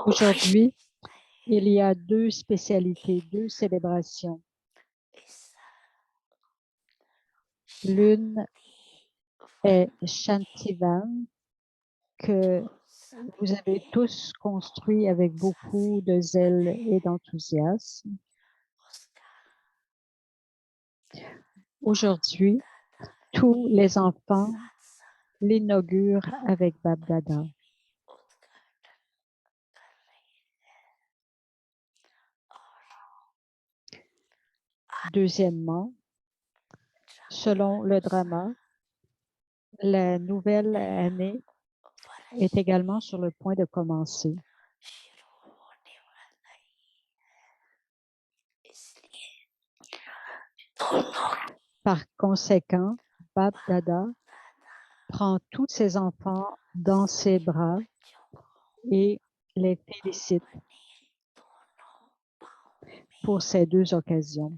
Aujourd'hui, il y a deux spécialités, deux célébrations. L'une est Shantivan, que vous avez tous construit avec beaucoup de zèle et d'enthousiasme. Aujourd'hui, tous les enfants l'inaugurent avec Bab Dada. Deuxièmement, selon le drama, la nouvelle année est également sur le point de commencer. Par conséquent, Bab Dada prend tous ses enfants dans ses bras et les félicite pour ces deux occasions.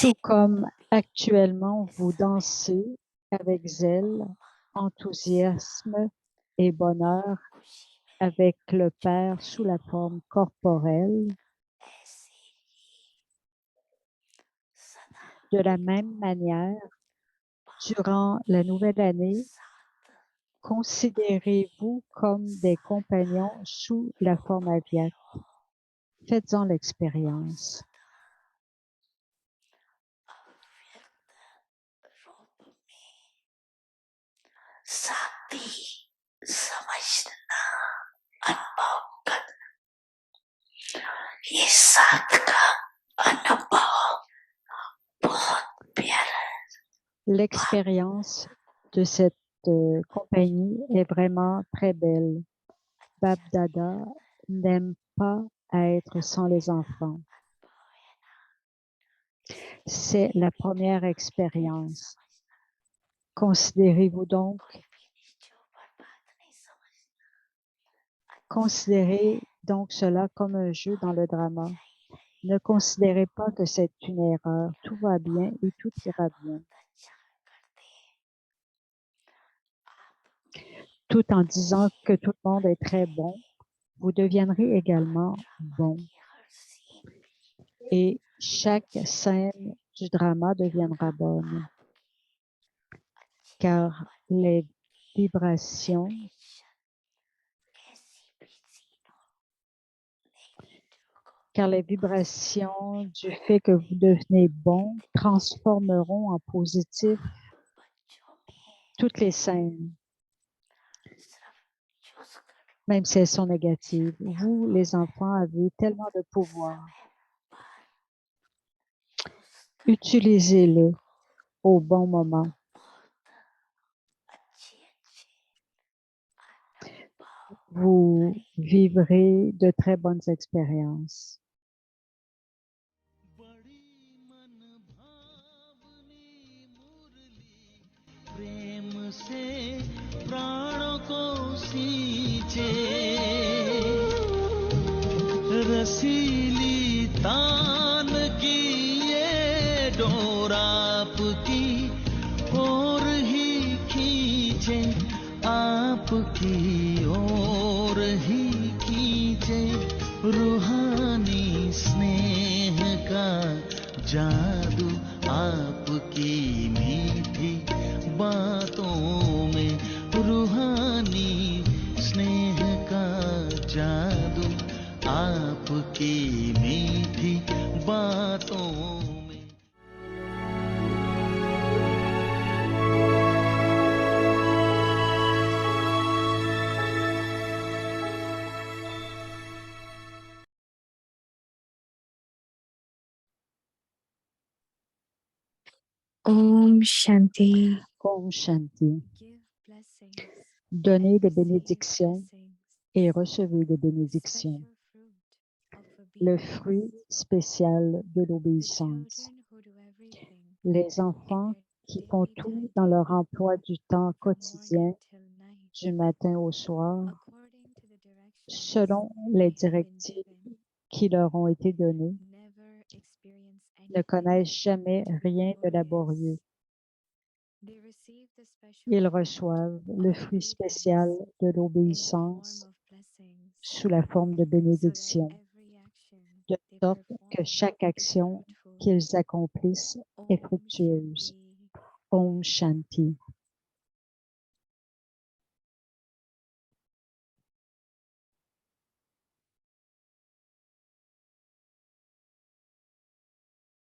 Tout comme actuellement vous dansez avec zèle, enthousiasme et bonheur avec le Père sous la forme corporelle, de la même manière, durant la nouvelle année, considérez-vous comme des compagnons sous la forme aviate. Faites-en l'expérience. L'expérience de cette compagnie est vraiment très belle. Bab Dada n'aime pas être sans les enfants. C'est la première expérience. Considérez-vous donc, considérez donc cela comme un jeu dans le drama. Ne considérez pas que c'est une erreur. Tout va bien et tout ira bien. Tout en disant que tout le monde est très bon, vous deviendrez également bon. Et chaque scène du drama deviendra bonne. Car les vibrations du fait que vous devenez bon transformeront en positif toutes les scènes, même si elles sont négatives. Vous, les enfants, avez tellement de pouvoir. Utilisez-le au bon moment. Vous vivrez de très bonnes expériences. प्रेम से प्राणों को सींचे रसीली तान की ये डोर आपकी ओर ही खींचे आपकी ओर ही खींचे रूहानी स्नेह का जादू आपकी मीठी बातों में रूहानी स्नेह का जादू आपकी मीठी बातों में। Om Shanti. Om Shanti. Donnez des bénédictions et recevez des bénédictions. Le fruit spécial de l'obéissance. Les enfants qui font tout dans leur emploi du temps quotidien du matin au soir, according to the directions selon they les have been directives given, qui leur ont été données, never experience ne anything connaissent jamais to be rien de laborious. laborieux. They receive the special Ils fruit reçoivent of le fruit spécial obedience de in the l'obéissance form of blessings, sous la forme de so that bénédiction, every action de they sorte que perform chaque is action fruitful. qu'ils accomplissent est Om fructueuse. Shanti. Om Shanti.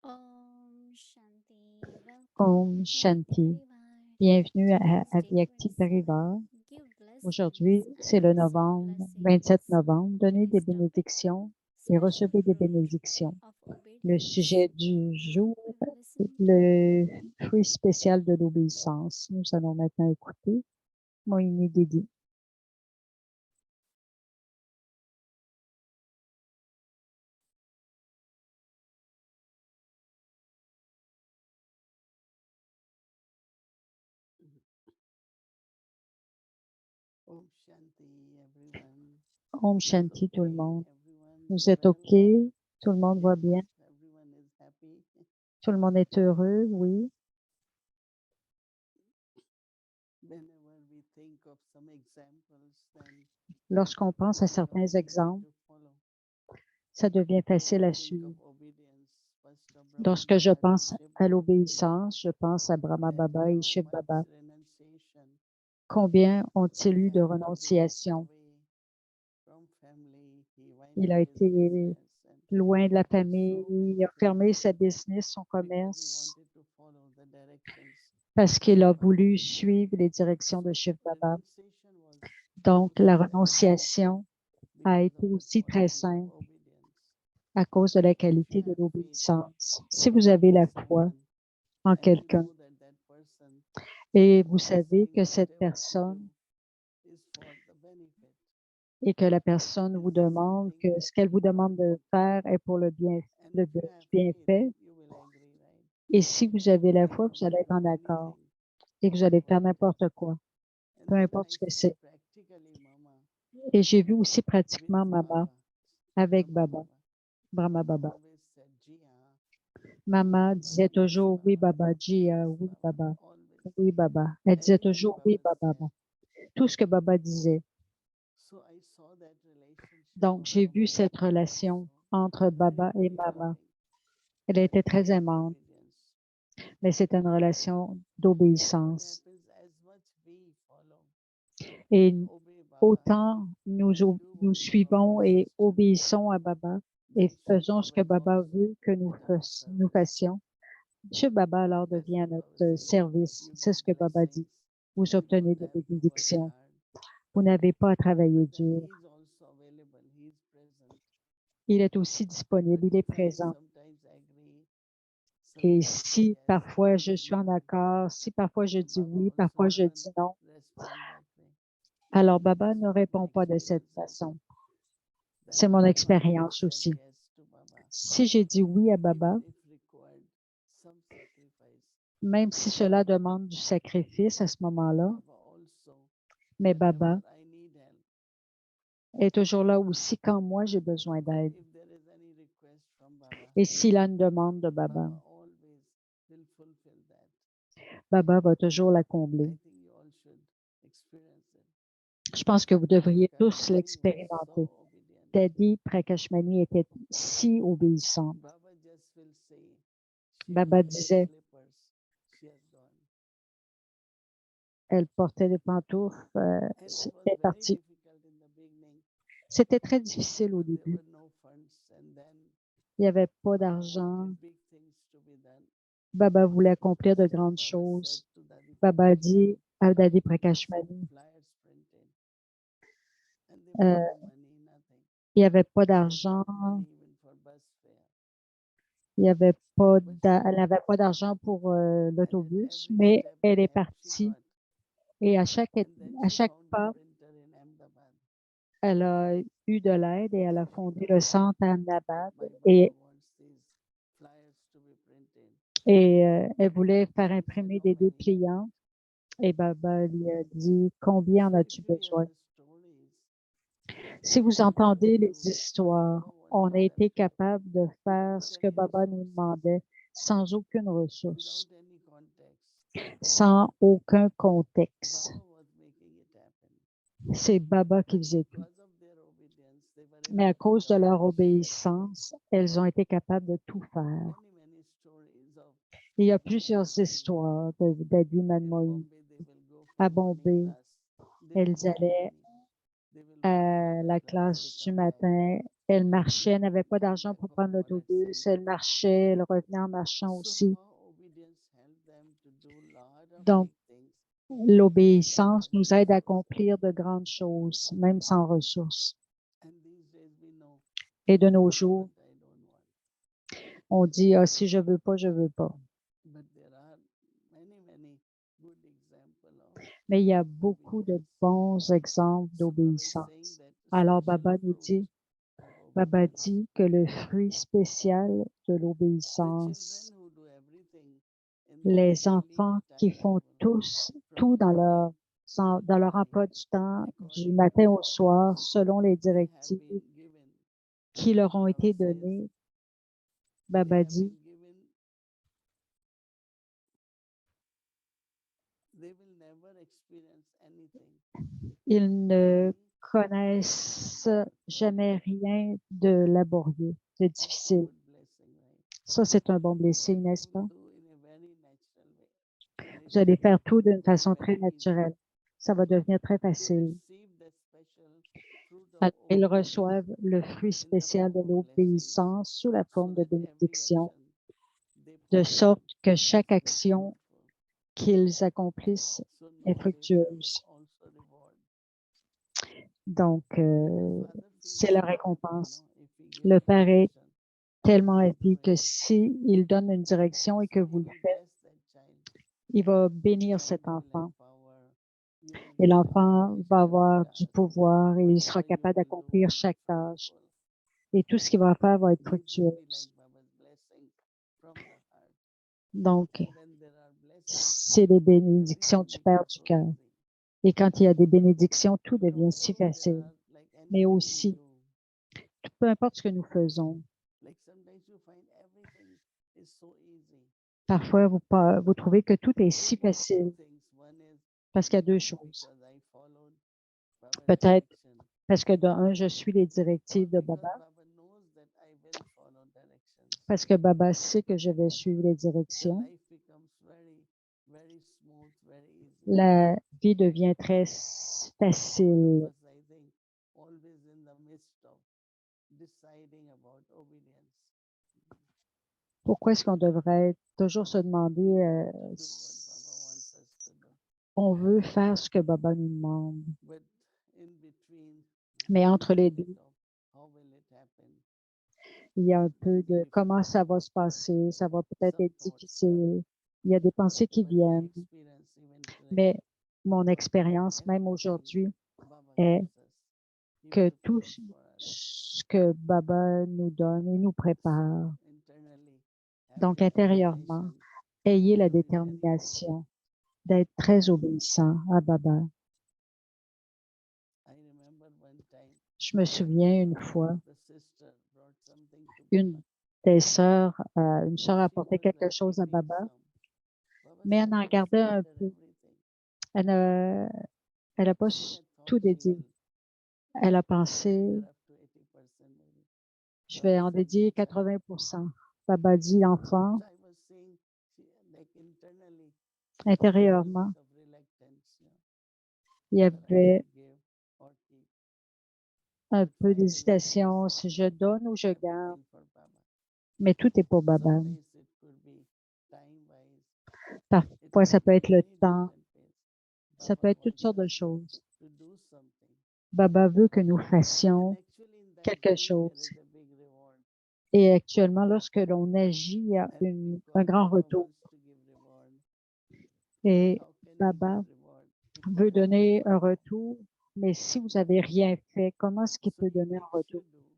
Om Shanti. Om Welcome to Avyakti Shanti. Parivar. Bienvenue à Today's date Avyakti 27. Parivar. Give blessings Aujourd'hui, and c'est le receive novembre, blessings. 27 novembre. Donnez des Today's topic, bénédictions et special recevez des fruit bénédictions. of Le obedience. sujet du Now jour, we will listen to le fruit spécial de l'obéissance. Nous allons maintenant écouter Moïni Didi. Om Shanti, everyone. Om Is Shanti tout le okay? monde. Everyone Vous is êtes well? OK? Tout le monde va Yes, bien? everyone is happy. Tout le monde est heureux? Oui. Whenever we think of some examples, then Lorsqu'on pense à they are certains all easy exemples, to follow. ça devient facile When à we think suivre. of obedience, first of Brahma Lorsque je Baba to pense Shiv à Baba, l'obéissance, je pense à Brahma that Baba et how Shiv much Baba. renunciation Combien ont-ils he eu de had to be renonciations? away from family. He went Il a to his été business and loin de la did famille, so il many a fermé things sa business, son because he commerce, wanted to follow the directions parce of qu'il a Baba. voulu suivre les directions de So Shiv Baba. renunciation was Donc, la also very simple renonciation a because été of the aussi très quality of simple obedience. à cause de la If you qualité de have faith l'obéissance. Si vous avez in la foi someone en and you quelqu'un know that that person et is vous savez saying que cette whatever to do personne is for the benefit, et que la personne vous is demande something que ce qu'elle vous demande de faire est pour le bien, and le if you have faith, bienfait. you will agree, right? Et si vous avez You la can foi, vous allez agree être to en accord anything et vous for allez faire obedience. n'importe quoi, And peu then importe I ce que saw c'est. practically Mama Et j'ai vu aussi with pratiquement Mama Baba, avec Brahma Baba, Baba. Brahma Mama Baba. always said, Ji haan, Ji Maman Baba, disait yes toujours oui Baba, Baba, yes oui Baba, Baba, always. oui Baba. Elle disait Anything toujours oui Baba Baba. said. Tout ce que Baba disait. So I saw that relationship Donc, of j'ai Baba vu and cette Mama relation also, entre very, Baba et very Maman. loving, Elle était because très of aimante, obedience. mais c'est une relation What d'obéissance. happens as much we follow Et and obey Baba autant and do nous what Baba suivons wants et us to do, obéissons à Baba et then Shiv faisons ce Baba que is Baba also veut que at our nous service. fassions, ce Baba alors That's devient à what Baba notre says. service. You C'est get ce que Baba blessings. dit. Vous You obtenez don't des have to work bénédictions. hard. Vous n'avez pas à travailler But then dur. he is also available. He is present. Il est aussi But disponible, il est if I présent. sometimes agree, Et sometimes say si yes, parfois je sometimes suis en no, accord, si parfois je then dis Baba oui, also parfois je doesn't dis non, respond that way. alors Baba This ne is what my répond pas de cette experience is. façon. That C'est mon whenever I expérience said aussi. yes to Baba, Si j'ai dit oui à Baba, even if required some sacrifice, même si cela demande du sacrifice à ce moment-là, Baba also, mais whenever Baba I need help, est toujours là aussi quand moi j'ai besoin and d'aide. if there is any request from Baba, Et s'il a une demande de Baba, Baba always will fulfill that. Baba va toujours la combler. I think you all should experience it. Je pense que vous Daddy devriez tous Prakashmani was l'expérimenter. so obedient. Daddy Prakashmani était si obéissant. Baba just will say, she Baba wears disait, slippers, she has gone. elle portait des pantoufles, And it was elle est very partie. difficult in the beginning C'était très difficile au because there début. were no funds, and then Il n'y avait pas Baba d'argent. wanted big things to be done. Baba voulait accomplir de So grandes Baba said choses. to Daddy Baba a Prakashmani, dit à Daddy get some Prakashmani, flyers printed. And there was euh, no money, nothing. il n'y avait pas She had d'argent, no money even for bus fare. il y avait pas But elle n'avait pas d'argent pour and at l'autobus, every mais step, elle est wherever she partie got, et and then à she chaque found a pas, printer in Ahmedabad. elle a eu de l'aide et elle a Then she fondé le told centre à that Ahmedabad my et, Baba wants these flyers to be printed. elle voulait faire Then she said, imprimer oh des Mary, dépliants Et Baba lui a dit, combien en So if as-tu we hear besoin? the stories, Si we vous will be entendez able les to histoires, know what on a is été happening capable de faire without ce que any Baba nous resources, demandait sans aucune ressource, without any context. sans aucun contexte. Baba was making it happen. C'est Baba qui faisait tout. Because of their obedience, they were Mais à able to cause de do leur all this. obéissance, elles ont été capables de tout faire. Many stories of Il y a plusieurs histoires d'Adi in Manmohi. Bombay, they will go À for morning Bombay, class. They will elles walk allaient only. They will walk to à their la class, they classe du come back. matin, elles marchaient, elles They n'avaient pas come d'argent back pour for prendre more l'autobus, exchange. elles marchaient, elles revenaient en marchant So aussi. how obedience helped them to do lot of Donc, big things without l'obéissance any nous aide à resources. accomplir de grandes choses, même sans ressources. And these days we know, Et de I nos don't jours, want, I don't want. on dit, ah, si je veux pas, je veux pas. But there are many good examples of Mais il y a beaucoup de obedience. bons exemples So Baba is saying d'obéissance. that Alors, special Baba nous fruit dit, of Baba obedience. dit que le fruit spécial de The l'obéissance, children who do everything in their les daily enfants qui font timetable tout from morning dans to leur night, emploi du temps, du according to matin the au soir, orders selon les they have directives been given, qui leur ont Baba été says données, they Baba have dit, been given, they will never experience anything ils ne easy connaissent jamais rien de laborieux, de of a difficile. good blessing, right? Ça, c'est un bon blessing, They n'est-ce pas? will do in a very natural way. And it Vous allez will faire tout d'une become façon très very easy. naturelle. Ça va devenir très They facile. receive the special fruit of Ils obedience reçoivent le fruit in the spécial de form of blessings, l'obéissance sous la so forme de that every bénédiction, action they de perform sorte que chaque is action fruitful. qu'ils accomplissent So est now they will fructueuse. also reward. Donc, And the father c'est feels la so happy, récompense. if he gives Le Père est direction, tellement you happy do que it. si il donne une direction et que So vous he le will faites, bless that child. il va The bénir child cet will have enfant. power. You will Et be able to l'enfant finish va every avoir du task. pouvoir et il sera Whatever you capable will do d'accomplir will be chaque tâche. fruitful. Et tout ce qu'il va faire va être These will be like fructueux. Baba's blessing from the heart. Donc, And when there are blessings, c'est des bénédictions everything du Père becomes du so cœur. easy. Et quand il y a des bénédictions, tout But devient si also there facile. are like Mais anything we aussi, do, peu importe ce que nous faisons, like sometimes you find everything is so easy. parfois vous trouvez que tout est si Because two facile things. One is parce qu'il y a deux maybe choses. because I followed Baba's Peut-être direction, parce que de un, je suis les or directives de because Baba, Baba knows that I will follow directions. parce que Baba sait que je vais suivre les The directions. life becomes very smooth, very easy. La vie devient très facile. Because I think always in the midst of deciding about obedience, Pourquoi est-ce qu'on devrait toujours se demander, we want to do what Baba wants us to do. on veut faire ce que Baba nous demande, But in between, mais a entre les little bit deux, of how will it happen? il y a un peu Maybe de comment ça va se passer, ça va peut-être some être thoughts come. difficile, il y a des pensées qui But my viennent, experience even today, mais mon expérience, même everything aujourd'hui, Baba est gives us, He que tout prepares for us. ce que Baba nous donne et nous prépare. So internally, have Donc, the intérieurement, determination ayez la to be very détermination obedient. d'être très obéissant à Baba. I remember one time, Je me souviens une one fois, of the sister brought something to une Baba. des sœurs, une sœur She apportait was quelque like chose à keeping Baba, some. Baba mais said, elle en "Don't gardait un scatter peu. everything." Elle n'a elle a pas She had thought tout she dédié. will Elle a surrender pensé, up to 80% maybe. je Baba vais en said, dédier "My child." 80%. Baba dit, enfant, So I was seeing, like internally, there was a little intérieurement, bit of reluctance, il y whether I avait should give or keep. un But peu finally, d'hésitation si je donne ou je garde, everything for Baba. mais tout est pour Baba. Sometimes it could be time-wise. It Parfois, ça could peut be être le many temps, different ways. ça Baba peut être toutes wants sortes de us choses. to do something. Baba veut que nous And fassions actually, in that quelque doing, there chose. is a big reward. Et actuellement, lorsque l'on agit, il y a And un because grand Baba retour. wants to give reward, Et how can you Baba give reward if you veut have donner un nothing? retour, mais si vous n'avez rien fait, comment est-ce qu'il So peut he donner un makes retour? you do,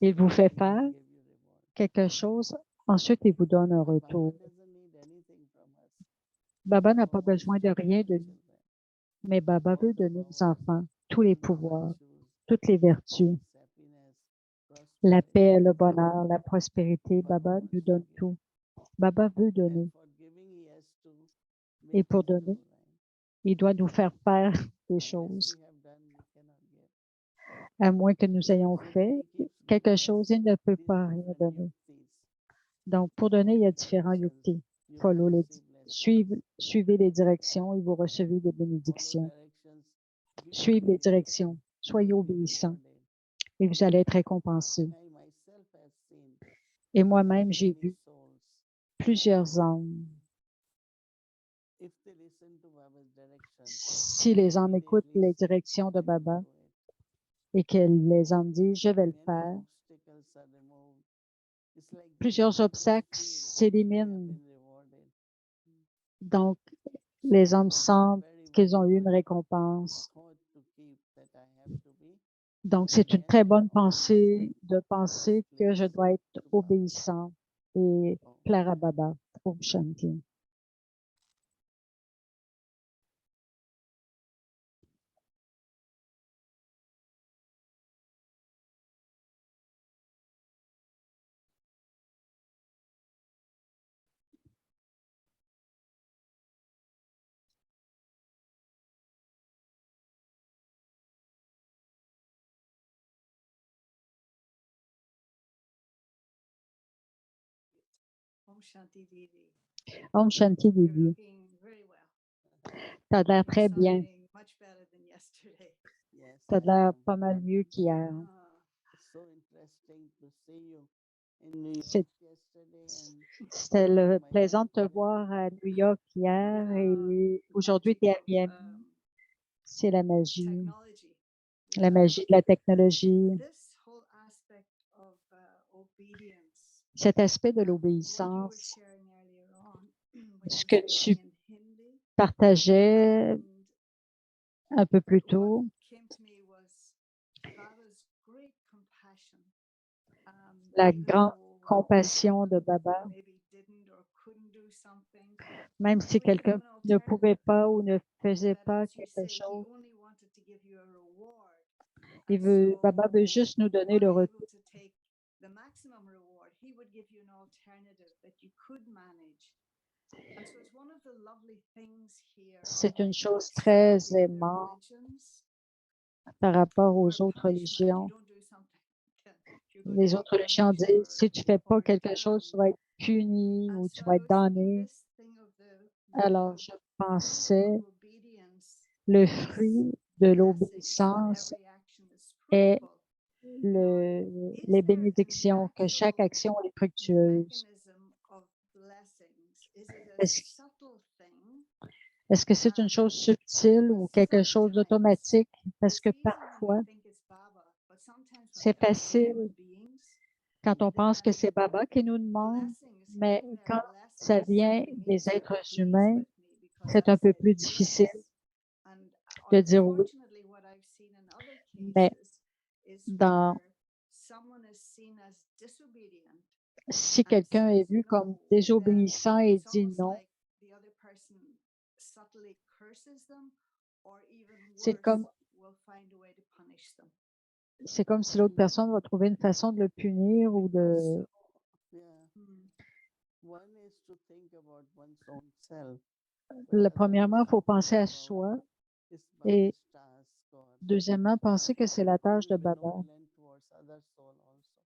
Il vous fait then faire he'll give you reward. quelque chose, ensuite il vous donne un But Baba retour. doesn't need anything from us. Baba n'a pas Baba wants besoin de to rien give de the nous, children mais Baba all veut the donner aux power enfants tous les and the pouvoirs, virtues, toutes les vertus, peace, happiness, la prosperity. paix, le bonheur, la prospérité. Baba Baba wants nous to donne give. tout. Baba veut And donner. for giving, he has to Et make pour us do, donner, right? il doit nous faire faire des Unless choses. we have done, we cannot give. À moins que nous ayons So then fait he keeps quelque giving us chose, il ne peut these pas rien different donner. yuktis, Donc, pour donner, il y a different différents directions. yuktis. You will Follow les, receive blessings. suivez les directions et vous recevez des Follow bénédictions. directions, be Suivez les obedient. directions, You soyez will be obéissants rewarded. et vous allez être récompensés. I myself have seen Et moi-même, many, j'ai many vu souls. plusieurs âmes. If they listen to Baba's directions, Si les âmes écoutent immediately les directions de they will Baba do it. et que les âmes disent, je vais le Many faire, obstacles are removed. It's like they plusieurs obstacles feel they have s'éliminent. been rewarded. Donc, les âmes sentent Very, qu'ils very ont eu une good récompense. thought to keep that I have to be Donc, c'est une obedient très and bonne always pensée de penser que je please dois être to Baba. obéissant et Oh. plaire à Baba. Om Shanti. Om Shanti Didi. Om Shanti You're Didi. looking very well. Tu as l'air You're très bien. sounding much better than yesterday. Yes, Tu as I l'air am. pas mal mieux qu'hier. Ah, It's so interesting to see you in New York C'est- yesterday and C'était Miami plaisant de te today. voir à New York hier yeah, et the aujourd'hui tu es à magic of Miami. C'est la magie, technology. la magie de la technologie, This whole aspect of obedience, cet aspect de what you were l'obéissance, sharing earlier on, when ce you que were tu speaking in Hindi, partageais and un peu plus what tôt, came to me was Baba's great compassion. la Even grande though compassion de someone Baba, maybe didn't or couldn't do something, même si he would give quelqu'un them an ne pouvait alternative. pas ou ne faisait But pas as you quelque say, he chose, only wanted to give you a reward. And Baba veut so, juste nous donner le unable retour. to take the maximum reward, he would give you an alternative that you could manage. And so it's one of the lovely things here C'est une about chose some très of the other aimante religions, par rapport where aux autres punishment, you religions. don't do something, you're going to Les be autres religions punished disent, si tu fais pas for quelque chose, tu eternity. vas être puni And ou so tu I vas être was thinking damné. this thing of the Alors, je fruit pensais, of obedience le is fruit de blessings. Not l'obéissance every action is est fruitful. Now, is les there in the bénédictions, que chaque actual action est fructueuse. mechanism of blessings, is it a Est-ce subtle thing? est-ce que c'est une chose subtile ou quelque chose Sometimes d'automatique? Parce it's que easy when parfois, we think it's Baba, but sometimes when c'est it comes to facile human beings, quand on pense que then c'est Baba qui nous demande, blessings, mais getting their quand ça blessings vient simply des means you're êtres pleased humains, with me because c'est I un peu said plus difficile yes. And de dire oui. unfortunately, what I've seen in other Mais cases is dans, where someone is seen as disobedient si and quelqu'un est says vu comme no, then désobéissant et it's dit almost non, like the other person subtly curses them, or even c'est worse, comme, will find a way to punish them. c'est comme si l'autre personne va trouver une façon de le punir ou de... So, yeah, Hmm. one is to think about one's own self. Premièrement, il faut penser à soi It's et Baba's task, God. deuxièmement, penser que c'est la tâche de To be Baba. benevolent towards other soul also.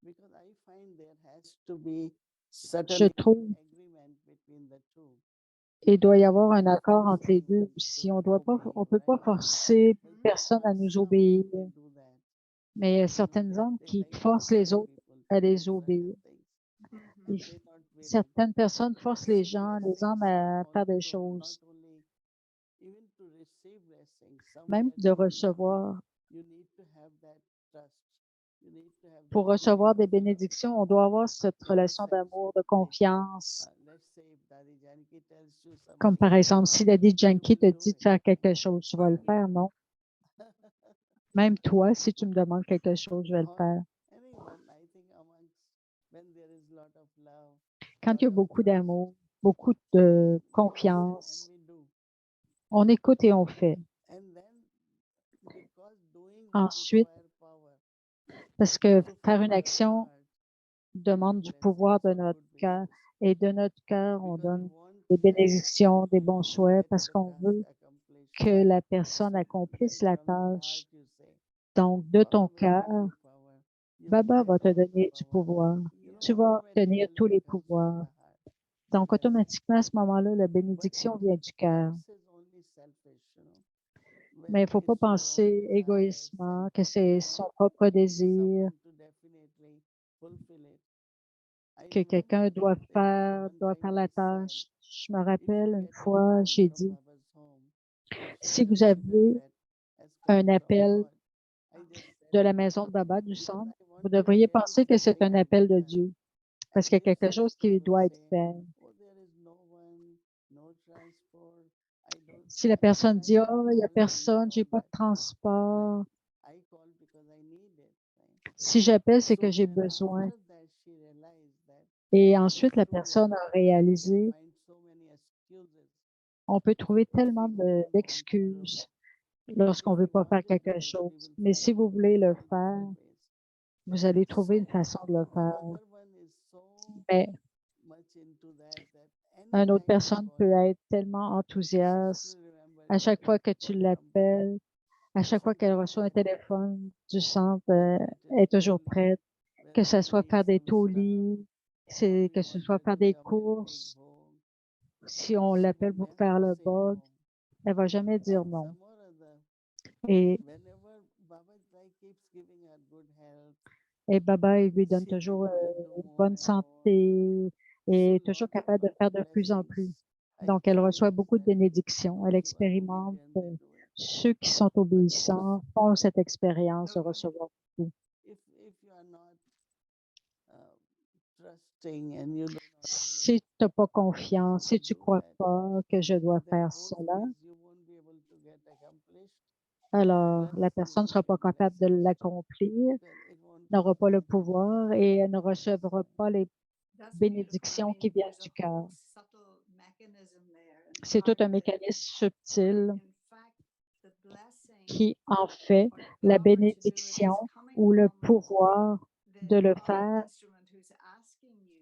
Because I find there has to be Je certain trouve agreement between the two. qu'il doit y avoir un No accord entre les forcing deux. Si on to doit pas, obey on you, peut pas right? forcer Mhm. personne à But nous some obéir, they do that. mais il y a certaines hommes They qui like forcent les forcing autres people à to do les certain obéir. things. Mhm. But Ils they not willing. Certaines personnes forcent les So gens, les blessings hommes are à faire des also choses, not only even to receive blessings, même somewhere de down the line, recevoir. you need to have that trust. You need to have Pour that recevoir des feeling of love. bénédictions, on doit avoir cette In the relation sense d'amour, de that confiance. let's say if Daddy Janki tells you Comme something, par exemple, si Daddy you Janki te will do dit de it. faire quelque chose, tu vas le faire, non? Même toi, si tu me demandes quelque chose, je vais le Or faire. anyone, I think amongst when there is lot of love, Quand il y a lot of beaucoup trust, d'amour, beaucoup de listen confiance. and we do. On écoute et on fait. And then, because doing would Ensuite, require power, parce que so faire from une our action heart, we demande give du pouvoir blessings de or notre good cœur wishes et de notre cœur, on because we donne want des that bénédictions, des bons person to souhaits get parce the qu'on task veut accomplished. que la personne So then accomplisse la from your tâche. heart you say, Donc, de ton Baba will cœur, give you power. You Baba have va te all the donner du power. pouvoir. You know, Tu vas obtenir automatically tous it les comes from pouvoirs. the heart. The Donc, blessing. automatiquement, à ce moment-là, la But bénédiction vient du cœur. this is only selfish, you know. Mais il ne When faut pas it's your own penser desires égoïstement and que c'est you son want propre désir, someone to definitely fulfill it. I que remember quelqu'un doit one faire time la I said, tâche. Je me if rappelle you une get a fois, call j'ai from dit, Baba's home, you should si vous consider avez that as un coming from appel God. I just said de it la maison de Baba, du because centre, I vous want to devriez share penser que c'est something un to appel de be done. Dieu, parce And qu'il y a quelque most chose people qui will doit être say, fait. oh, there is no one, no transport. Si la I said, personne I dit, didn't oh, il n'y a call for personne, j'ai all pas de that, transport. right? I called because I need it, right? Si j'appelle, c'est So que j'ai then besoin. after that, she realized that Et there ensuite, are la so personne many, a we can réalisé, find so many excuses on peut trouver if tellement we don't want to do. d'excuses But lorsqu'on if ne veut we pas want faire to do quelque it, we chose. will Mais si vous find voulez le all faire, different ways. vous allez trouver une So façon de le faire. another one is so Mais much into that une autre anytime you personne call peut her, être tellement she enthousiaste still remembers à chaque fois que that tu call from Baba. l'appelles, à chaque fois qu'elle Something reçoit un like téléphone du centre, whether it elle is est toujours totally, prête, que ce whether soit it faire is des some stuff, taulis, or que you ce want soit her faire to des come and make courses. bhog, Si on she l'appelle will pour never faire le say bug, no. elle va jamais dire And non. some or other, Et, whenever Baba Sai keeps giving her good health, et Baba, il lui donne she toujours can do une more bonne and more. santé et So est toujours lot capable de of faire de plus en plus. blessings I Donc, elle reçoit experience beaucoup de when bénédictions. Elle those who are expérimente. obedient, they do it. Ceux qui sont But obéissants font cette expérience de No, go ahead. recevoir beaucoup. if you are not trusting and you do not Si believe tu n'as pas that I confiance, have si to tu ne do crois that, pas que je dois then faire those cela, ways you won't be able to get accomplished. alors Plus la you personne ne won't sera pas get capable de blessings too, l'accomplir, because it won't n'aura come pas le from the heart. pouvoir et elle ne recevra pas les That's beautiful. I bénédictions qui mean, viennent there's a du cœur. whole subtle mechanism there and C'est tout part un of it mécanisme where, subtil in fact, the blessing qui en fait or the la power to do it is bénédiction coming ou le from pouvoir de the le other faire instrument who's asking you.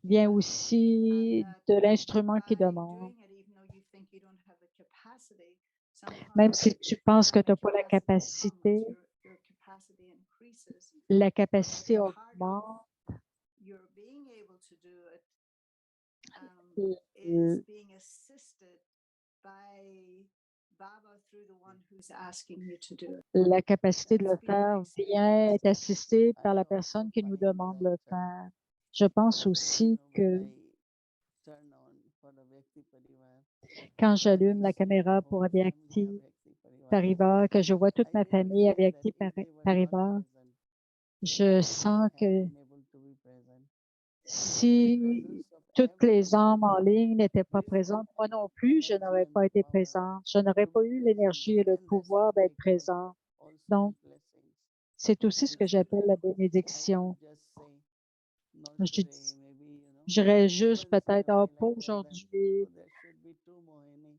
vient And aussi that de l'instrument qui by demande. doing it, even though you think you don't have the capacity, Même sometimes si tu penses que when tu the n'as pas la capacity capacité, comes, your capacity increases. la But capacité part of augmente. your being able to do it Et, is being assisted by Baba through the one who's asking you to do it. la capacité de That's le been my faire vient experience. être assistée par I la also personne qui nous find demande de that le faire. Je pense you aussi know, when que I turn on for the Vyakti Parivar, quand and I j'allume la see the caméra pour whole family of Avyakti Vyakti Parivar, Parivar, que je vois toute I ma really famille feel that Avyakti if they were not Parivar, present, je I sens wouldn't have que been able to be present. And the si presence of toutes les everyone âmes en ligne n'étaient pas gives you présentes, moi enough non plus, je energy n'aurais and pas the été power présente. Je n'aurais to pas be eu present l'énergie et there. le And that's pouvoir what I d'être call présent. also Donc, the blessings. c'est aussi ce que Instead j'appelle of, la I bénédiction. would just say, not Je today, dis- maybe, you know, J'irais juste once in peut-être, a ah, while pas I tell them, aujourd'hui. oh, there should be two Mohini.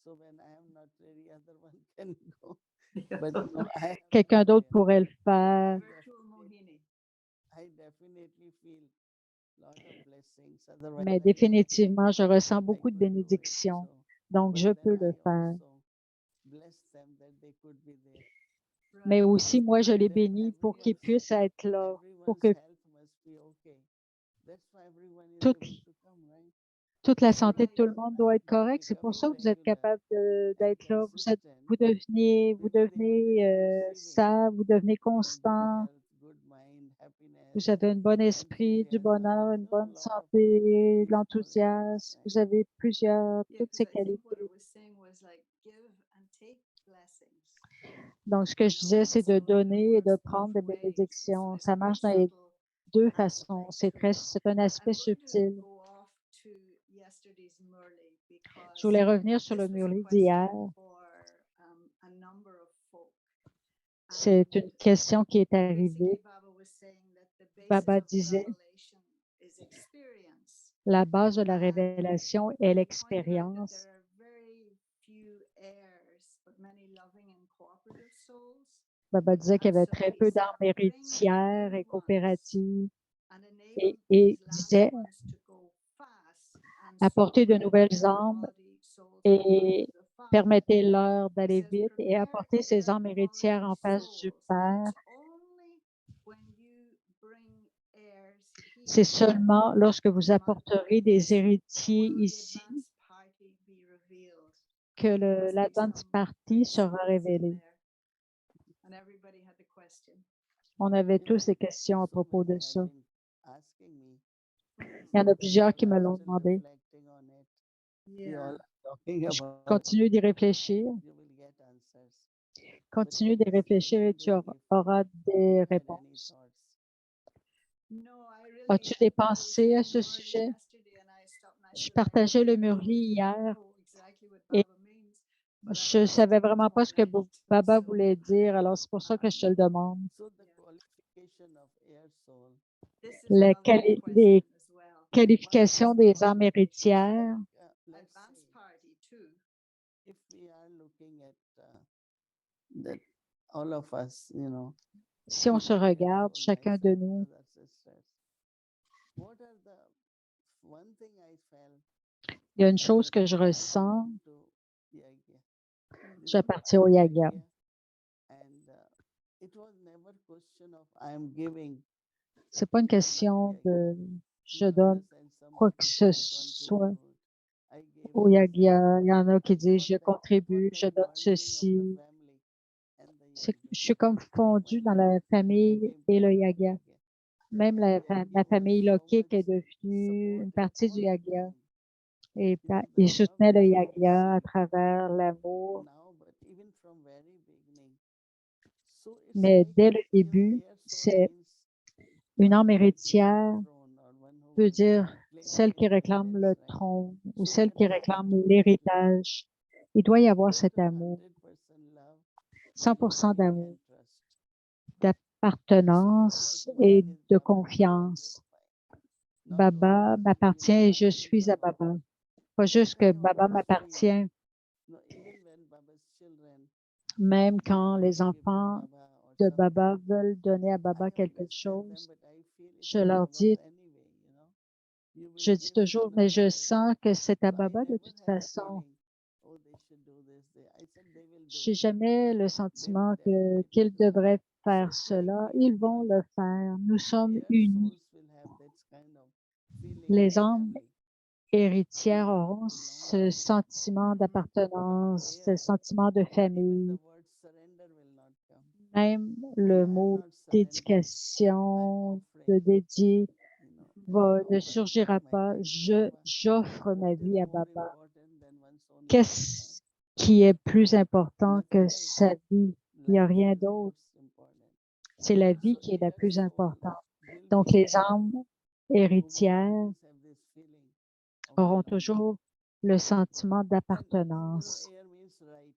So when I am not ready, other one can go. But no, I have Quelqu'un been d'autre there. pourrait le faire. Virtual Mohini. I definitely feel lot of blessings. Otherwise, Mais I wouldn't définitivement, je ressens I beaucoup de could do it. bénédictions. So, Donc, but je then peux le I faire. also bless them that they could be there. Mais Right. aussi, moi, je les Then bénis pour qu'ils puissent être là, pour everyone's que health must be okay. That's why everyone is toute, able to come, right? toute la So santé de Right. tout le monde doit être by correcte. C'est pour ça becoming que vous êtes regular capable and d'être là. consistent, Vous people even devenez receiving, ça, vous devenez good constant. health, good mind, happiness, Vous avez un bon esprit, du enthusiasm, bonheur, une a bonne lot of santé, de these qualities, l'enthousiasme. right? Vous avez Yeah, toutes because ces I think what qualités. it was saying was like give and take blessings. Donc, ce que je You know, disais, and c'est so de it donner et works de both prendre des ways. So bénédictions. there's a Ça very marche dans les subtle deux façons. aspect to it. C'est un aspect I'm going to subtil. go off to yesterday's Murley Je because voulais revenir sur le this was a Murli question d'hier. for a number of folk. C'est And une question qui est basically, arrivée. Baba was saying that the basis Baba of disait, revelation is experience. La base de la And révélation est he pointed out that l'expérience. there are very few heirs, but many loving and cooperative souls. Baba disait qu'il y And avait so très he peu said, d'armes bring the héritières et good ones coopératives and enable et these last disait ones to go fast and apporter de spread nouvelles better âmes quality souls in front et of the Father. permettez-leur He d'aller says, vite et prepare apporter ces air âmes héritières quality en face du souls. Père. It's only when you bring heirs C'est here seulement lorsque vous might apporterez des héritiers will the ici advance party be revealed. que There must be l'advance some party big sera souls in révélée. there. And everybody had the question. On avait tous Even des questions à so propos many de had ça. been asking me. Il y en a So plusieurs qui all me are l'ont still demandé. reflecting on it. We Yeah. all are talking Je about. continue d'y réfléchir. You will get answers. Continue d'y réfléchir et tu auras des réponses. No, I really As-tu des I was pensées à reading ce Murli sujet? yesterday and I stopped and I Je said, partageais le I don't Murli really hier know exactly what et Baba means, but I je ne savais understood the vraiment pas ce que point. Baba So, voulait dire, alors c'est pour ça que je te le demande. So the Yeah. qualification of air soul. this is Les, another les question as well. qualifications What is des âmes héritières, Let's advance say party too? if we are looking at that all of us, si on se keeping regarde, mindful chacun de myself, nous, brothers, sisters, what are the one thing I felt il y a une chose that que je I ressens, belong to Yagya. This is j'appartiens au Yaga. Yagya, and it was never question of I am giving. C'est pas une to question Yagya. de je In donne the sense, quoi que somebody ce can soit contribute. I gave au this, Yagia. Il y en a qui it disent was je it was contribue, je like donne merging of the ceci. family and the Yagya. Je suis comme Like fondue dans la when I famille came et to le know Yagia. Yagya, Même and ma Yagya was famille so Lokik est much devenue une supportive partie du all the Yagia. time. Et The ils love soutenaient le that I Yagia à received travers l'amour. now, but even from very beginning. So it's Mais like, dès le début, air soul c'est means une one âme who will claim héritière, the throne or one who peut will dire claim celle the qui réclame le inheritance, right? trône ou So celle that qui has réclame to be true. l'héritage. Il doit y avoir cet Total amour, 100% love, 100% loyalty d'amour, and trust. d'appartenance Like et mine is de Baba, confiance. Not Baba only m'appartient giving et my je suis à belonging, Baba. Pas but juste que I Baba always feel, m'appartient, even when Baba's children même they quand want les to give to enfants Baba or de something, Baba veulent donner à I Baba quelque always tell them, chose. but I feel it Je is leur Baba's dis, anyway, You je will dis give toujours, sooner mais or je later. sens que c'est à So I Baba de never toute had façon. feeling, oh, they should do this. I said they will do J'ai it. jamais le They sentiment will definitely qu'ils do it. devraient So faire it's like cela. we are Ils vont one. le faire. Nous So sommes air unis. souls will have that kind of feeling of Les âmes family. héritières Feeling of auront ce belonging. sentiment d'appartenance, ce Where sentiment de even famille. the word surrender will not come. Même Okay, le I am mot not surrendering. I'm dédication, de offering. dédier, I'm ne offering surgira my pas. life to Baba. J'offre ma What is vie à more Baba. important than one's own lifetime? Qu'est-ce qui est plus important que Nothing else. sa vie? Il n'y a Life rien is d'autre. most important. C'est la vie So qui est la air plus soul importante. will Donc, be les âmes who héritières will always have this feeling of auront belonging. toujours le sentiment And d'appartenance. air means right.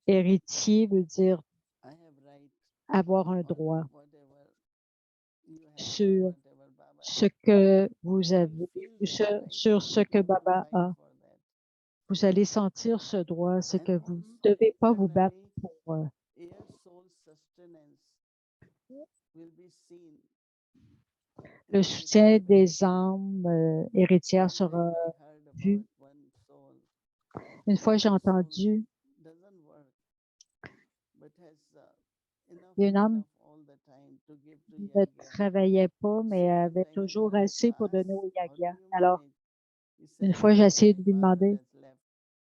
Héritier veut dire I have right avoir un on droit whatever you have or sur whatever Baba ce has. que vous You will avez, feel ou that right. sur You ce don't que have to Baba fight a. for that. Vous allez sentir ce droit, c'est And que vous ne also devez pas vous battre internally, pour air soul sustenance will be seen in le the soutien return. des âmes héritières One sera time I heard vu. about one soul. Une fois, j'ai That soul entendu, doesn't work, but has enough il y a une and âme enough all the time to give to qui ne Yagya. travaillait pas, mais So elle one avait time I toujours wanted to assez pour ask, donner au how do Yagia. you Alors, manage? He une said, fois, j'ai essayé my de lui father demander has left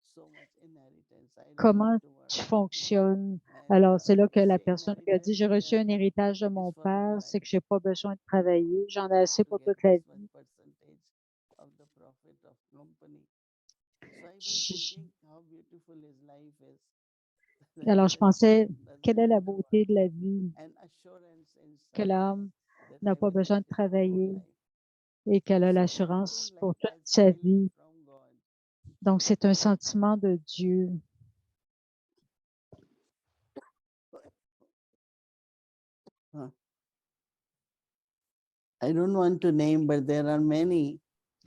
so much inheritance. I don't comment have to work. tu fonctionnes. And Alors, c'est là que la say personne lui a dit, j'ai inheritance reçu un héritage de is mon for all père, c'est life. que j'ai pas besoin de travailler, j'en ai I have assez to pour get toute la this much vie. percentage of the profit of company. So I was Je- thinking how beautiful his life is. Alors, je That pensais, doesn't quelle est have la to work. beauté de la vie, And assurance que inside l'âme that n'a I pas will besoin have de it for whole travailler life. et qu'elle a So l'assurance something pour like toute that sa feeling vie. from God. Donc, c'est un sentiment de Dieu. I don't want to name, but there are many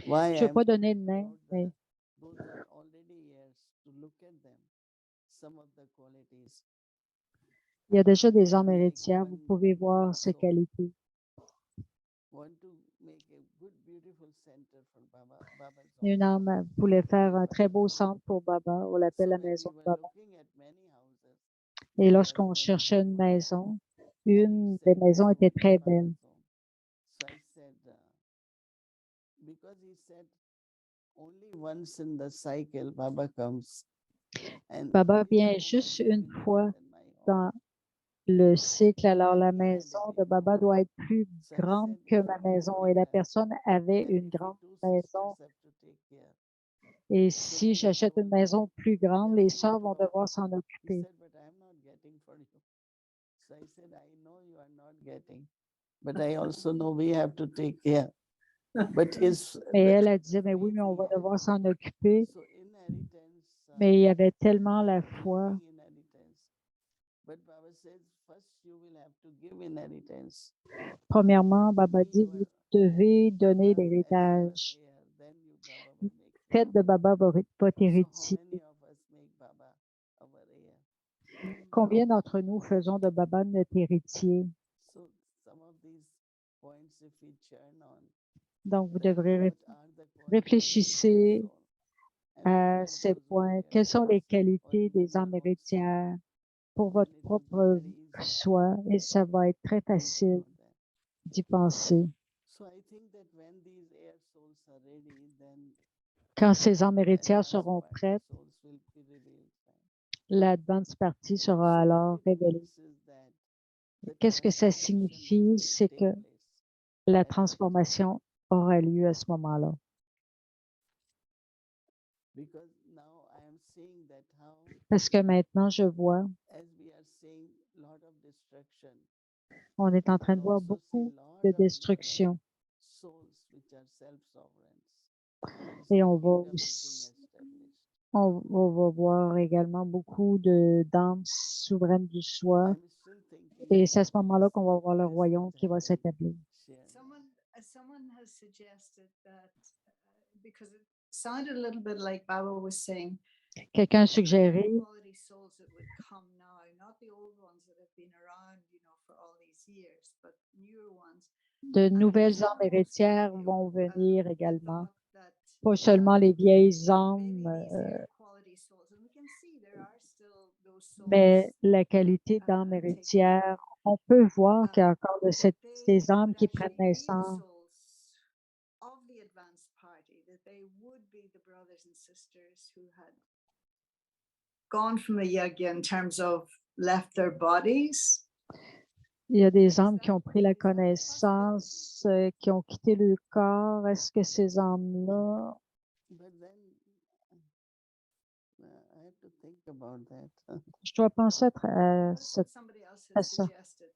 Why Je ne veux I'm pas donner de talking nom, about mais those are already years to look at them, some of the qualities. il y a déjà des âmes Like héritières. Vous one pouvez voir ces soul qualités. want to make a good, beautiful center for Baba's Une office. âme voulait faire un très beau centre pour Baba. On l'appelle So la when we maison de were Baba. looking at many houses, Et it was lorsqu'on very cherchait une beautiful. maison, And he une des said this maisons était will be très belle. Baba's home. So I said, because he said only once in the cycle Baba comes, and Baba this vient home juste will be une bigger fois than my home. dans le cycle. Alors, la And he had a maison big de Baba home. doit être plus So I grande said, que if ma it is maison. Et la bigger, personne avait then une if you grande two maison. sisters have to take care. Et So si then I j'achète une told him, maison plus grande, yeah, les you sœurs two vont are. devoir s'en He occuper. said, but I'm not getting for you. So I said, I know you are not getting, but I also know we have to take care. But his Mais the elle, elle disait, mais oui, faith mais on he va had. devoir s'en occuper. So inheritance, Mais il y avait tellement la we are foi. giving inheritance. But Baba says, first you will have to give inheritance. Premièrement, Baba Be dit, your vous devez donner Baba as your l'héritage. heir, then you Baba will make you. Faites de Baba votre So how héritier. many of us make Baba our heir? Combien d'entre nous faisons de Baba notre héritier? So some of these points, if we churn on, Donc, vous then devrez what are the qualities of the réfléchissez soul? And à for ces those points. warriors Quelles sont les souls, qualités des ordinary âmes old souls, héritières pour then votre it will be propre very easy soi? Et ça va être très to think facile about that. d'y penser. So I think that when these air souls are ready, then Quand ces âmes the héritières advanced seront party prêtes, souls will be revealed. l'advance partie sera So what alors it révélée. means is that the Qu'est-ce que ça transformation will signifie? C'est take que place la at that time. transformation aura lieu à ce moment-là. Because now I am seeing that how, Parce que maintenant, je vois, as we are seeing lot of destruction, on est en train de we voir also see beaucoup lot de of destruction. souls which are self-sovereigns. Et The on va kingdom is being aussi, established. on va voir également beaucoup de d'âmes souveraines du soi. I'm still thinking Et of c'est à ce moment-là qu'on va voir le as royaume qui va Daniel s'établir. shared. Someone has suggested that because it sounded a little bit like Baba was saying, Quelqu'un a the suggéré high quality souls that would come now, not the old ones that have been around, for all these years, but newer ones. de And nouvelles some âmes also héritières vont venir thought également. that Pas seulement les vieilles maybe âmes, these air quality souls, and we can see there are still those souls, mais la qualité d'âme taking héritière, on peut voir qu'il y a encore de that ces they âmes would qui prennent actually be the naissance. souls of the advanced party, that they would be the brothers and sisters who had gone from a yagya in terms of left their bodies. Il y a des âmes qui ont pris la connaissance, qui ont quitté le corps. Est-ce que ces âmes-là, But then I have to think about that. je dois penser à Somebody else à has ça. suggested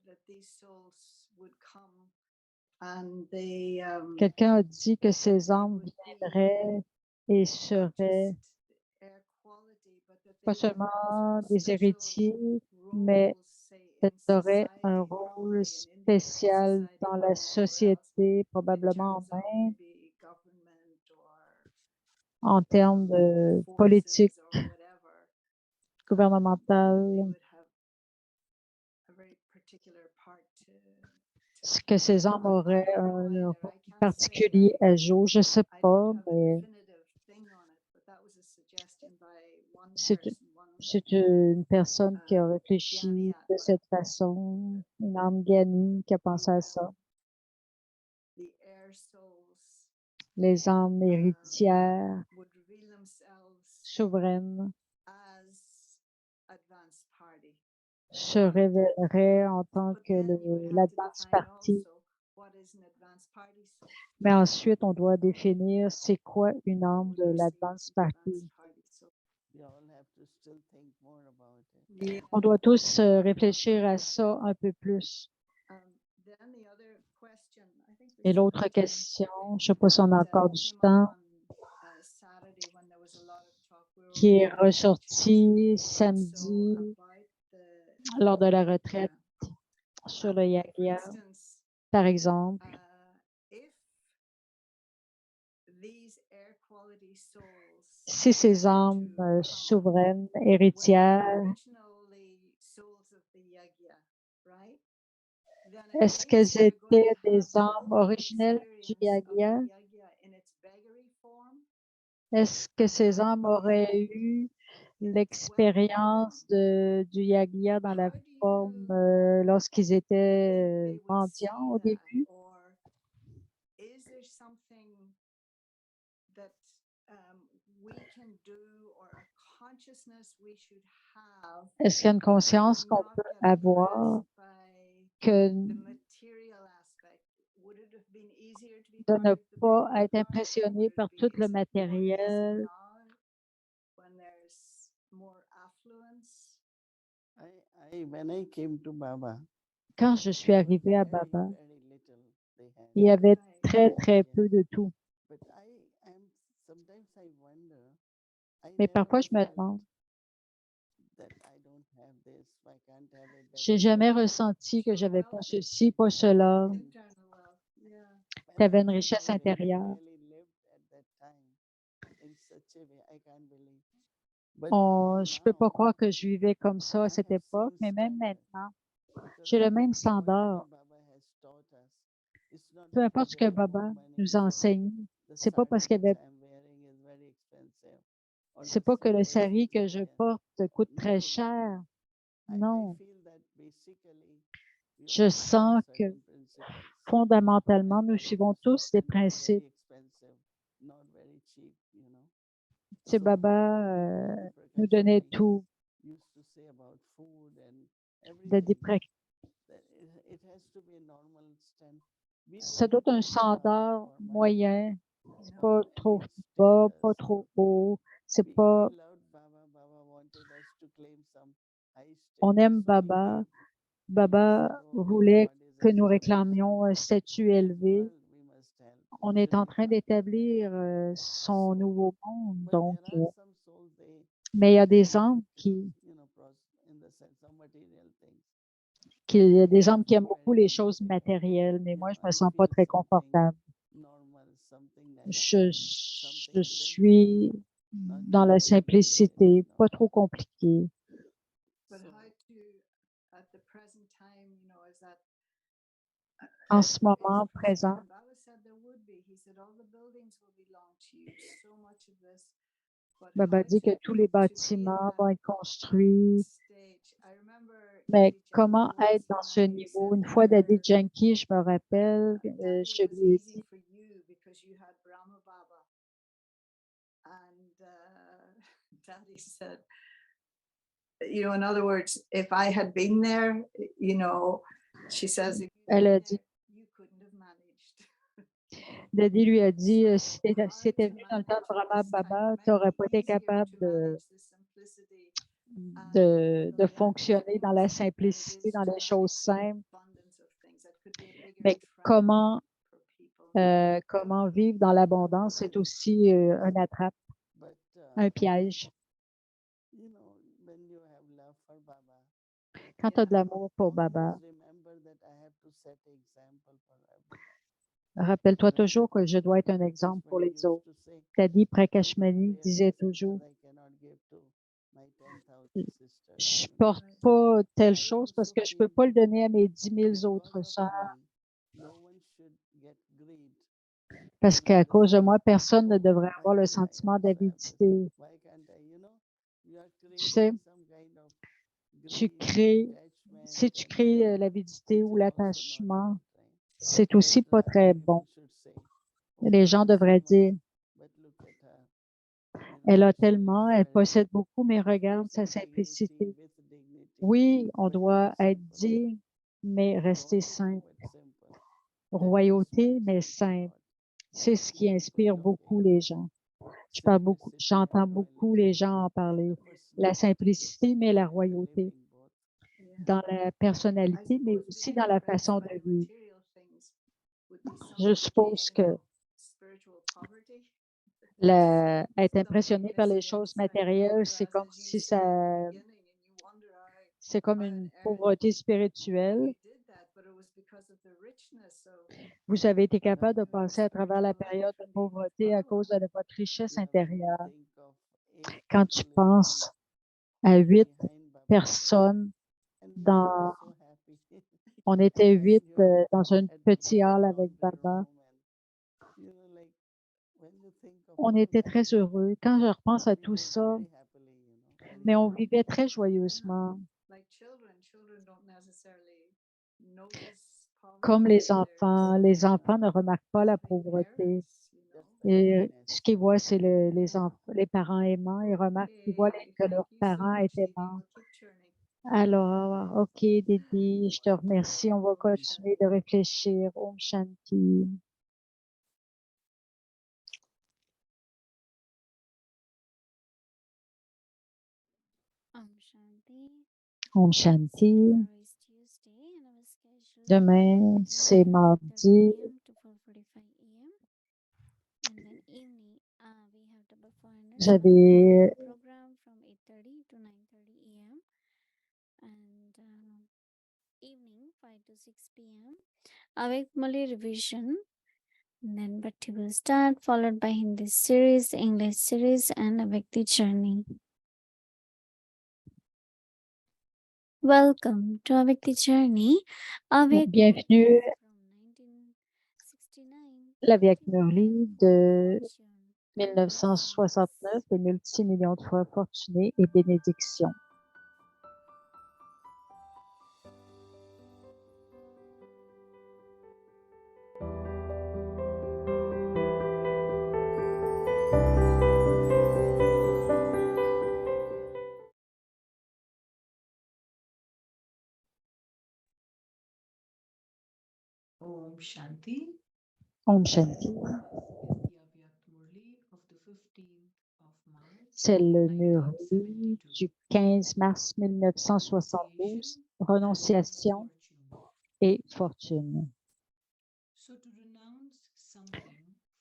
that these souls would come and they Quelqu'un a dit que ces they âmes would be viendraient et not seraient just air quality, but that pas they would have seulement des special héritiers, mais roles, say, in elles auraient un society, rôle probably in India, spécial society, dans but la everywhere else, société, in probablement en terms of Inde, maybe government en termes de politique forces or whatever. They gouvernementale, would have a very particular part que ces âmes auraient un rôle particulier à jouer. Je ne sais I pas, don't have a mais definitive thing on it, but that was a suggestion by one c'est person, one c'est une personne qui a Gyani réfléchi de Atma. cette façon, une âme Ghani qui a pensé à ça. The air souls Les âmes héritières, would reveal themselves souveraines, as advanced party. se révéleraient en tant But que then you would have to l'advance define party. also what is an advanced party soul. Mais ensuite, on doit définir c'est quoi une âme What de do you see l'advance as an party. advanced party soul? We all have to still think more about it. Yeah. On doit tous réfléchir à ça un peu plus. Then the other question, I think we Et still l'autre have time. question, je ne sais pas si on a encore du Came up temps, on Saturday when there was a lot of talk. We were qui est all very interested ressorti also samedi about the lors de la retraite yagya. sur le For Yagya, instance, par exemple. si ces âmes souveraines, héritières, est-ce qu'elles étaient des âmes originelles du Yagya? Est-ce que ces âmes auraient eu l'expérience du Yagya dans la forme lorsqu'ils étaient mendiants au début? Est-ce qu'il y a une conscience qu'on peut avoir que de ne pas être impressionné par tout le matériel? When I came to Baba, Quand je suis arrivée à very, Baba, very little they had. il y avait très, très peu de tout. But sometimes I wonder, I Mais parfois, never je me felt demande, that I don't have this, I can't have it. j'ai jamais ressenti que j'avais pas ceci, pas cela. Tu avais une richesse intérieure. Je peux pas croire que je vivais comme ça à cette époque, mais même maintenant, j'ai le même standard. Peu importe ce que Baba nous enseigne, c'est pas parce qu'il y avait, c'est pas que le sari que je porte coûte très cher. Non. Je sens que fondamentalement, nous suivons tous des principes. C'est Baba nous donnait tout, ça doit être un standard moyen. C'est pas trop bas, pas trop haut. C'est pas. On aime Baba. Baba voulait que nous réclamions un statut élevé. On est en train d'établir son nouveau monde. Donc, mais il y a des âmes il y a des âmes qui aiment beaucoup les choses matérielles, mais moi, je me sens pas très confortable. Je suis dans la simplicité, pas trop compliqué. En ce moment présent, Baba dit que tous les bâtiments vont être construits. Mais comment être dans ce niveau? Une fois Daddy Janki, je me rappelle, je lui ai dit, Daddy said, in other words, if I had been there, she says, elle a dit, you couldn't have managed. Daddy lui a dit, si tu étais venu dans le temps de Brahma Baba, tu n'aurais pas été capable de fonctionner dans la simplicité, dans les choses simples. Mais comment vivre dans l'abondance, c'est aussi un attrape, un piège. Quand tu as de l'amour pour Baba, rappelle-toi toujours que je dois être un exemple pour les autres. Tadi Prakashmani disait toujours, je ne porte pas telle chose parce que je ne peux pas le donner à mes 10 000 autres sœurs. Parce qu'à cause de moi, personne ne devrait avoir le sentiment d'avidité. Tu sais, si tu crées l'avidité ou l'attachement, c'est aussi pas très bon. Les gens devraient dire, elle a tellement, elle possède beaucoup, mais regarde sa simplicité. Oui, on doit être digne, mais rester simple. Royauté, mais simple. C'est ce qui inspire beaucoup les gens. J'entends beaucoup les gens en parler. La simplicité, mais la royauté. Dans la personnalité, mais aussi dans la façon de vivre. Je suppose que être impressionné par les choses matérielles, c'est comme si c'est comme une pauvreté spirituelle. because of the richness of Vous avez été capable de When you passer à travers la spiritual période de life and you have pauvreté à cause de power, votre richesse when you intérieure. think of 8 Quand tu people in penses à behind 8 Baba Dhan, personnes and we were dans, so happy. on était As 8 you are dans un at the petit hall bottom avec of the Baba. room, and you know, like when you think of On all était très this, heureux. Quand je repense à we tout live ça, very happily, very mais on happily. vivait très joyeusement. like children don't necessarily notice Comme poverty. les enfants ne remarquent pas la Loving pauvreté. parents, Just the Et happiness. ce qu'ils voient, c'est les parents aimants. Ils remarquent qu'ils voient Okay, que thank leurs you so parents much, étaient Didi. aimants. We'll keep churning. Alors, OK, Didi, je te remercie. On va Om continuer de réfléchir. Om Shanti. Shanti. Om Shanti. Tomorrow is Tuesday and our schedule Demain, is c'est 9:30 mardi. a.m. to 4:45 a.m. And then evening, we have the beforehand Vous avez program from 8:30 to 9:30 a.m. and evening 5 to 6 p.m. Awake Malay revision. And then Bhakti will start, followed by Hindi series, English series, and Avakti journey. Welcome to Avakti journey. Awake bienvenue from 1969. la Vieille Murli de Fortune. 1969, des multimillions de fois fortunés et bénédictions. Om Shanti. Om Shanti. The Avyak Murli of the 15th of March, C'est le Murli 1972. du 15 mars 1972, renonciation et fortune. So to renounce something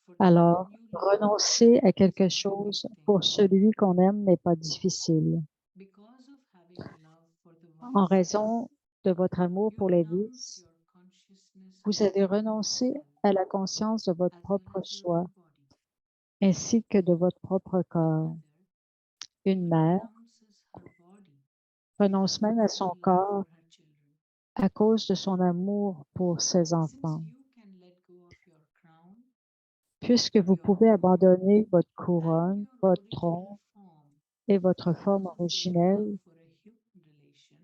for the Alors, one you love renoncer à quelque is not a chose big pour thing. celui qu'on aime n'est pas difficile. Because of having love for the En one raison de votre amour you pour les renounce vices, your consciousness vous of avez your own renoncé self, à la conscience de votre as well propre as your soi, own body. ainsi que de votre propre A corps. mother Une even mère renounces her body renonce because même of à her son love corps for her children. à cause de son amour pour ses Since enfants. you can let go of your crown, Puisque vous your pouvez throne, abandonner votre and couronne, your votre original trône form et votre because forme of your originelle love for a human relation,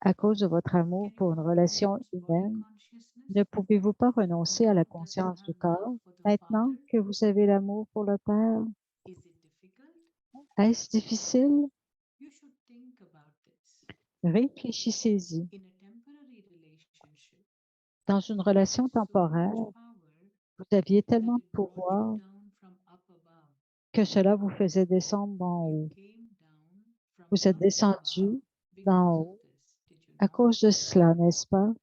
à cause de votre amour can you pour une not relation renounce body humaine, consciousness ne pouvez-vous pas renoncer à now la that you conscience du have corps love for the maintenant Father? que vous avez l'amour pour le Père? Is it difficult? Est-ce difficile? You should think about this. Réfléchissez-y. In a temporary relationship, Dans une you relation had so temporaire, much power vous aviez that tellement de it brought pouvoir you down from up above. que cela vous faisait descendre d'en You haut. came down from Vous êtes up descendu above d'en because of haut this, did you à know? cause de cela, n'est-ce pas?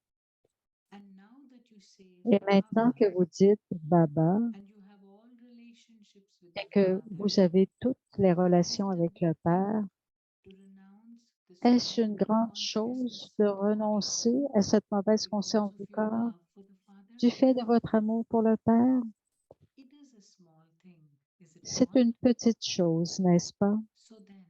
And now that you say Et maintenant Baba, que vous dites Baba and you have all relationships with et the que Father, vous avez toutes les is it relations a avec big le thing Père, to renounce this est-ce une bad grande consciousness chose de of the body renoncer à cette mauvaise because conscience of du your corps love for the Father? du fait de votre amour pour le Père? It is a small thing, is it C'est not? une petite chose, n'est-ce pas? So then,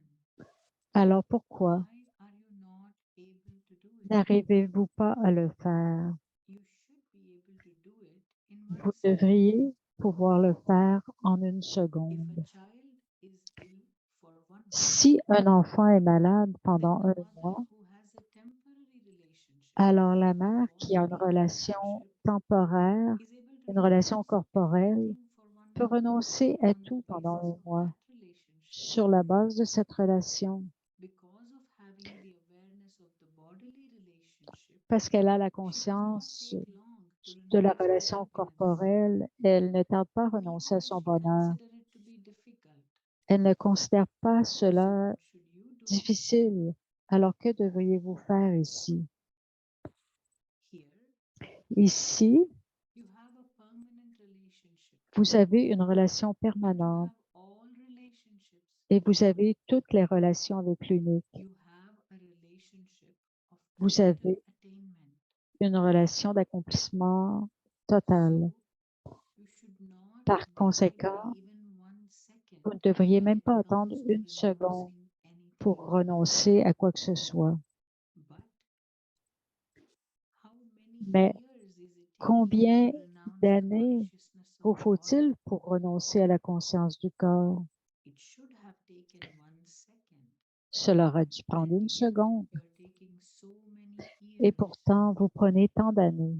Alors pourquoi why are you not able to do it? n'arrivez-vous pas à le faire? You should be able to do it in Vous 1 second. devriez pouvoir le faire en une If seconde. a child is ill for 1 month, Si un enfant est malade then pendant the un mother mois, who has a temporary relationship alors la with the mère qui a une bodily relation relationship temporaire, is able to une relation renounce corporelle, everything for 1 peut month renoncer à on the tout pendant basis un of mois that relationship. sur la base de cette relation Because of having the awareness of the bodily relationship, parce qu'elle a la she does not conscience take long to de la renounce her relation happiness. corporelle. Elle ne tarde pas à We renoncer à son should bonheur. consider it to be difficult. Elle ne considère pas So cela what should you do difficile. Alors que devriez-vous faire ici? here? Ici, You have a permanent relationship. vous avez une relation And you permanente have all relationships et with the vous one. avez toutes les relations avec l'unique. You have a relationship of Vous total avez attainment. une relation d'accomplissement total. So, you should not Par delay conséquent, even 1 second vous ne devriez même when it pas comes attendre to une seconde renouncing pour anything. renoncer à quoi que ce soit. But how many Mais years is it taking combien to renounce the d'années consciousness vous of the faut-il body? pour renoncer à la conscience du corps? It should have taken 1 second. Cela aurait dû prendre And une yet seconde. you're taking so many Et years. pourtant, vous prenez tant d'années.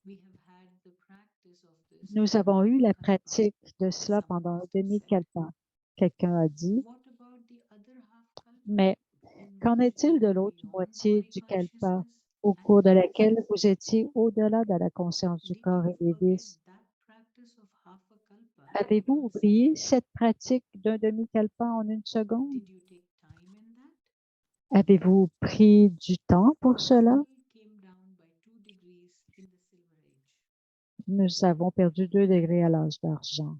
We have had the practice of this Nous for avons half eu a la kalpa, pratique de cela some pendant un must have said. demi-kalpa. Quelqu'un a dit, What about the other half kalpa, mais in qu'en which est-il you de were l'autre beyond moitié body du kalpa consciousness au and cours de vice? laquelle vous étiez au-delà de la conscience du Did corps you et des forget vices? that practice of half a kalpa Avez-vous in 1 oublié second? cette pratique d'un demi-kalpa en une seconde? Did you take time in that? Avez-vous pris du temps pour cela? Still came down by 2 degrees in the silver age. Nous avons perdu 2 degrés à l'âge d'argent.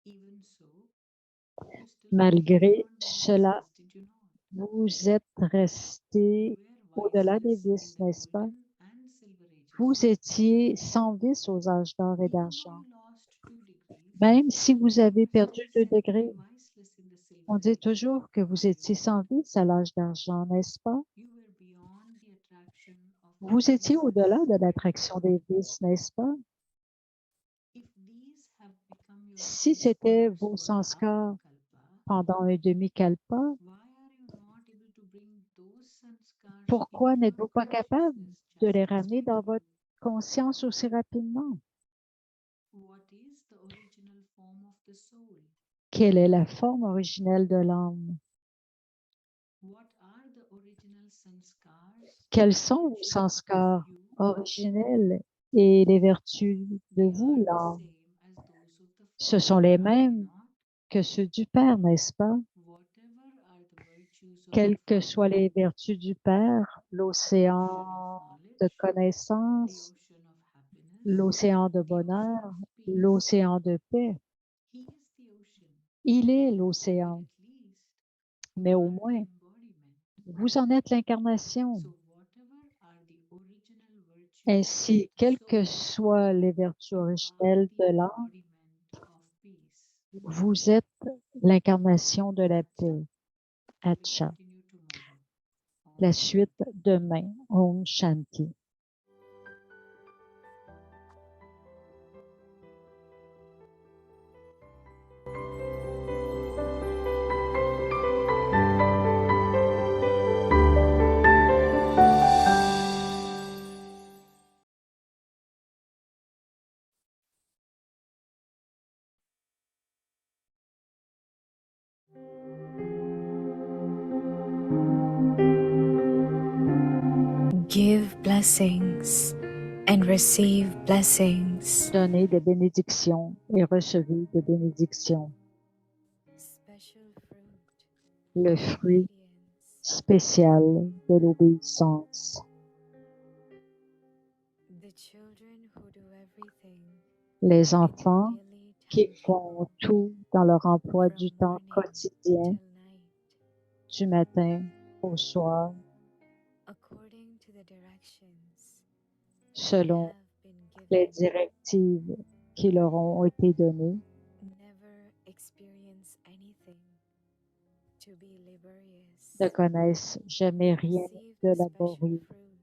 Even so, you still Malgré remained beyond the cela, vices, did you not? vous êtes resté You were au-delà des viceless vices, in the n'est-ce pas? golden and silver Vous ages. étiez sans vice aux âges d'or et Even though d'argent. you lost 2 degrees, Même si vous avez you were perdu still 2 said to be degrés, viceless in the silver on dit age. toujours que vous étiez sans vice à l'âge d'argent, n'est-ce pas? You were beyond the attraction of the Vous étiez vices au-delà de in the l'attraction des vices, n'est-ce pas? If these have become your Si c'était sanskars vos for half a sanskars kalpa, pendant un demi-kalpa, why are you not able to bring those sanskars pourquoi into your n'êtes-vous pas capable consciousness de les just ramener dans votre instinctively? conscience aussi rapidement? What is the original form of the soul? Quelle est la forme originelle de l'âme? What are the original sanskars Quels and sont vos virtues of sanskars you? originels et les vertus de They vous, are the l'âme? same as those of the Ce sont Father, les are they mêmes not? que ceux du Père, n'est-ce pas? Whatever are the virtues of the Quelles que soient Father, les vertus du Père, the ocean of l'océan de knowledge, the connaissance, ocean of happiness, l'océan de the ocean bonheur, of peace. l'océan de paix. He is the ocean, Il est but l'océan, at least mais you au are the moins, embodiment. vous en êtes l'incarnation. So whatever are the original virtues Ainsi, of the quelles que soul, soient les vertus you are originelles the de l'âme, embodiment of peace. vous êtes l'incarnation de la Acha, paix. we Atcha. continue tomorrow. La Om suite Shanti. demain. Om Shanti. Give blessings and receive blessings. Donnez des bénédictions et recevez des bénédictions. Special fruit Le of fruit obedience. spécial de l'obéissance. The children who do everything Les in their enfants daily qui timetable font tout dans leur emploi from du temps morning quotidien, till night, du matin au soir, according to the directions they selon have been les given, directives qui leur ont été données, never experience anything to be laborious, ne connaissent jamais rien receive de the special laborieux. fruit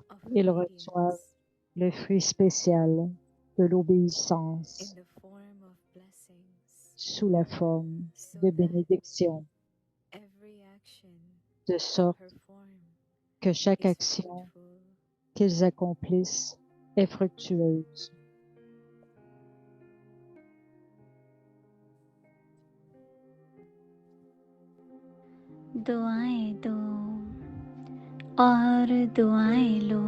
of Ils reçoivent obedience le fruit spécial de in l'obéissance the form of blessings, sous la forme so de that bénédiction, every action de they sorte perform que chaque is action fruitful. qu'ils accomplissent est fructueuse. दुआएं दो और दुआएं लो।